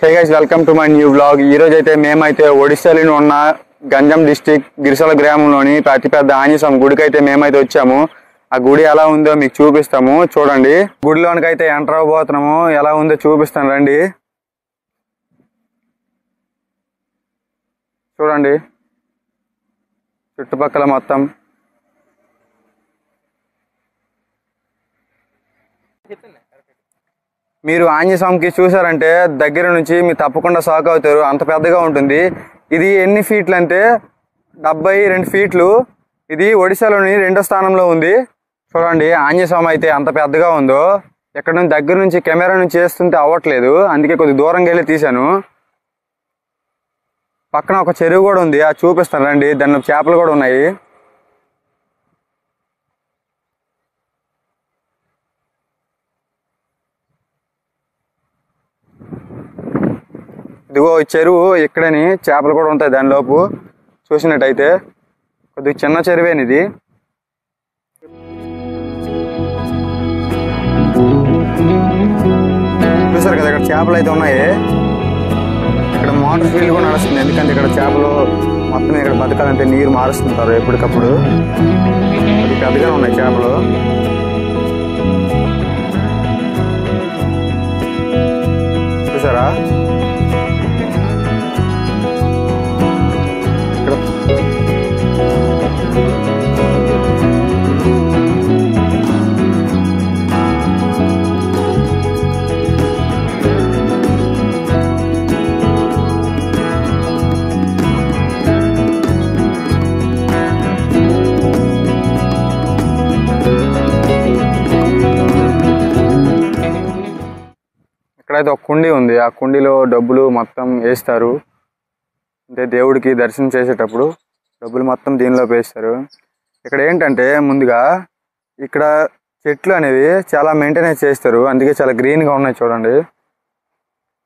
Hey guys, welcome to my new vlog. ఈ రోజు అయితే మేమైతే ఒడిశాలో ఉన్న గంజం డిస్ట్రిక్ట్ గిరిసల గ్రామంలోని అతిపెద్ద ఆంజనేయ స్వామి గుడికి అయితే మేమైతే వచ్చాము. ఆ గుడి ఎలా ఉందో మీకు చూపిస్తాము. చూడండి, గుడిలోనికి అయితే ఎంటర్ అవబోతున్నాము. ఎలా ఉందో చూపిస్తాను రండి. చూడండి చుట్టుపక్కల మొత్తం. మీరు ఆంజనేయ స్వామికి చూసారంటే దగ్గర నుంచి మీరు తప్పకుండా షాక్ అవుతారు. అంత పెద్దగా ఉంటుంది. ఇది ఎన్ని ఫీట్లు అంటే 72 ఫీట్లు. ఇది ఒడిశాలోని 2వ స్థానంలో ఉంది. చూడండి ఆంజనేయ స్వామి అయితే అంత పెద్దగా ఉందో. ఎక్కడ నుంచి దగ్గర నుంచి కెమెరా నుంచి చేస్తుంటే అవ్వట్లేదు, అందుకే కొద్దిగా దూరంగా వెళ్ళి తీశాను. పక్కన ఒక చెరువు కూడా ఉంది, అది చూపిస్తాను రండి. దానిలో చేపలు కూడా ఉన్నాయి. ఇదిగో ఈ చెరువు ఇక్కడని చేపలు కూడా ఉంటాయి. దానిలోపు చూసినట్టయితే కొద్దిగా చిన్న చెరువేనిది. చూసారు కదా, ఇక్కడ చేపలు అయితే ఉన్నాయి. ఇక్కడ మోటార్ ఫీల్డ్ కూడా నడుస్తుంది, ఎందుకంటే ఇక్కడ చేపలు మొత్తం ఇక్కడ బతకాలంటే నీరు మారుస్తుంటారు ఎప్పటికప్పుడు. అది పెద్దగా ఉన్నాయి చేపలు. చూసారా, ఇక్కడైతే ఒక కుండీ ఉంది. ఆ కుండీలో డబ్బులు మొత్తం వేస్తారు. అంటే దేవుడికి దర్శనం చేసేటప్పుడు డబ్బులు మొత్తం దీనిలో వేస్తారు. ఇక్కడ ఏంటంటే ముందుగా ఇక్కడ చెట్లు అనేవి చాలా మెయింటెనెన్స్ చేస్తారు, అందుకే చాలా గ్రీన్గా ఉన్నాయి. చూడండి,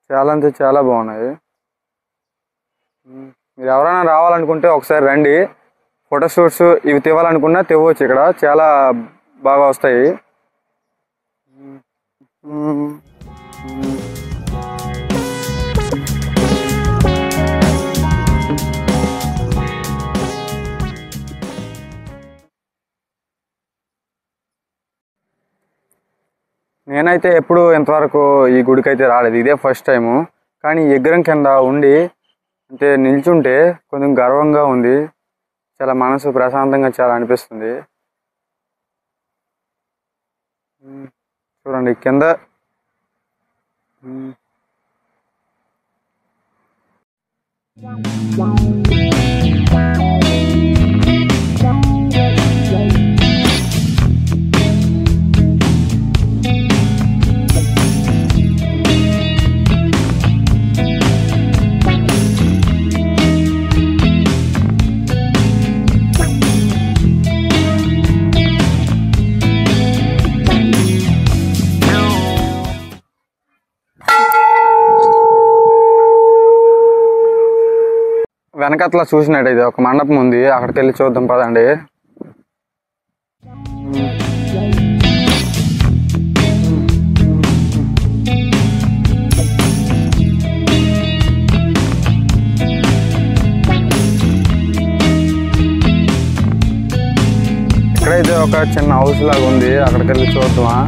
చాలా అంటే చాలా బాగున్నాయి. మీరు ఎవరైనా రావాలనుకుంటే ఒకసారి రండి. ఫోటోషూట్స్ ఇవి తీవాలనుకున్నా తెవచ్చు. ఇక్కడ చాలా బాగా వస్తాయి. నేనైతే ఎప్పుడు ఇంతవరకు ఈ గుడికి అయితే రాలేదు, ఇదే ఫస్ట్ టైము. కానీ విగ్రహం కింద ఉండి అంటే నిల్చుంటే కొంచెం గర్వంగా ఉంది. చాలా మనసు ప్రశాంతంగా చాలా అనిపిస్తుంది. చూడండి కింద వెనకట్లా చూసినట్టయితే ఒక మండపం ఉంది, అక్కడికి వెళ్ళి చూద్దాం పదండి. ఇక్కడైతే ఒక చిన్న హౌస్ లాగా ఉంది, అక్కడికి వెళ్ళి చూద్దామా.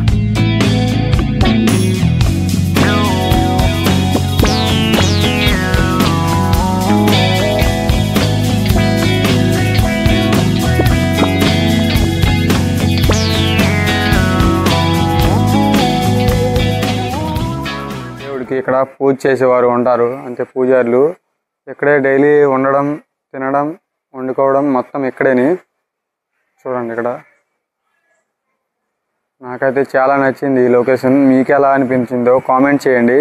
ఇక్కడ పూజ చేసేవారు ఉంటారు, అంటే పూజారులు. ఇక్కడే డైలీ ఉండడం, తినడం, వండుకోవడం మొత్తం ఇక్కడేని. చూడండి ఇక్కడ నాకైతే చాలా నచ్చింది ఈ లొకేషన్. మీకు ఎలా అనిపించిందో కామెంట్ చేయండి.